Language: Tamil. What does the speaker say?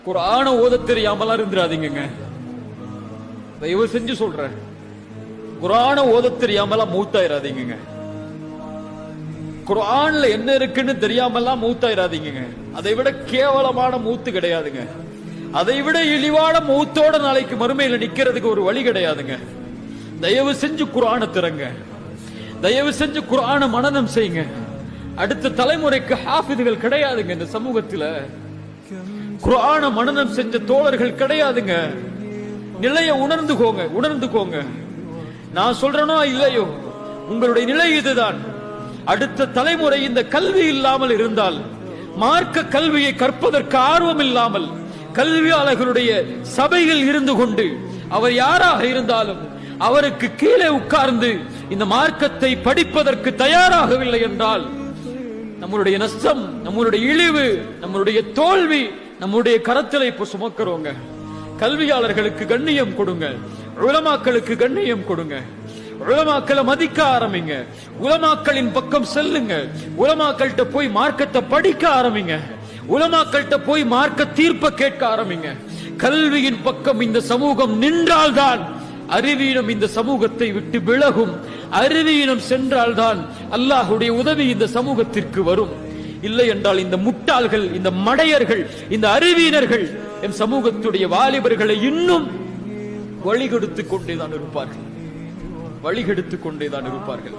குர்ஆன ஓத தெரியாமலாம் இருந்துராதீங்க. தயவு செஞ்சு சொல்றேன், குர்ஆன ஓத தெரியாமலாம் மூத்தாயிராதீங்க. குர்ஆன்ல என்ன இருக்குன்னு தெரியாமலாம் மூத்தாயிராதீங்க. அதை விட கேவலமான மூத்து கிடையாதுங்க. அதை விட இழிவான மூத்தோட நாளைக்கு மறுமையில நிக்கிறதுக்கு ஒரு வழி கிடையாதுங்க. தயவு செஞ்சு குர்ஆன திறங்க. தயவு செஞ்சு குர்ஆன மனனம் செய்யுங்க. அடுத்த தலைமுறைக்கு ஹாஃபிதுகள் கிடையாதுங்க. இந்த சமூகத்துல குர்ஆன மனனம் செஞ்ச தோழர்கள் கிடையாதுங்க. நிலையை உணர்ந்துக்கோங்க. நான் சொல்றேனோ இல்லையோ, உங்களுடைய நிலை இதுதான். அடுத்த தலைமுறை இந்த கல்வி இல்லாமல் இருந்தால், மார்க்க கல்வியை கற்பதற்கு ஆர்வம் இல்லாமல் கல்வியாளர்களுடைய சபையில் இருந்து கொண்டு அவர் யாராக இருந்தாலும் அவருக்கு கீழே உட்கார்ந்து இந்த மார்க்கத்தை படிப்பதற்கு தயாராகவில்லை என்றால், நம்மளுடைய நஷ்டம், நம்மளுடைய இழிவு, நம்மளுடைய தோல்வி நம்முடைய கரத்தில் இப்ப சுமக்கிறோங்க. கல்வியாளர்களுக்கு கண்ணியம் கொடுங்க. உலமாக்களுக்கு கண்ணியம் கொடுங்க. உலமாக்களை மதிக்க ஆரம்பிங்க. உலமாக்களின் பக்கம் செல்லுங்க. உலமாக்கள்கிட்ட போய் மார்க்கத்தை படிக்க ஆரம்பிங்க. உலமாக்கள்கிட்ட போய் மார்க்க தீர்ப்ப கேட்க ஆரம்பிங்க. கல்வியின் பக்கம் இந்த சமூகம் நின்றால்தான் அறிவீனம் இந்த சமூகத்தை விட்டு விலகும். அறிவீனம் சென்றால்தான் அல்லாஹ்வுடைய உதவி இந்த சமூகத்திற்கு வரும். இல்லை என்றால் இந்த முட்டாள்கள், இந்த மடையர்கள், இந்த அறிவீனர்கள் என் சமூகத்துடைய வாலிபர்களை இன்னும் வழிகெடுத்துக் கொண்டேதான் இருப்பார்கள்.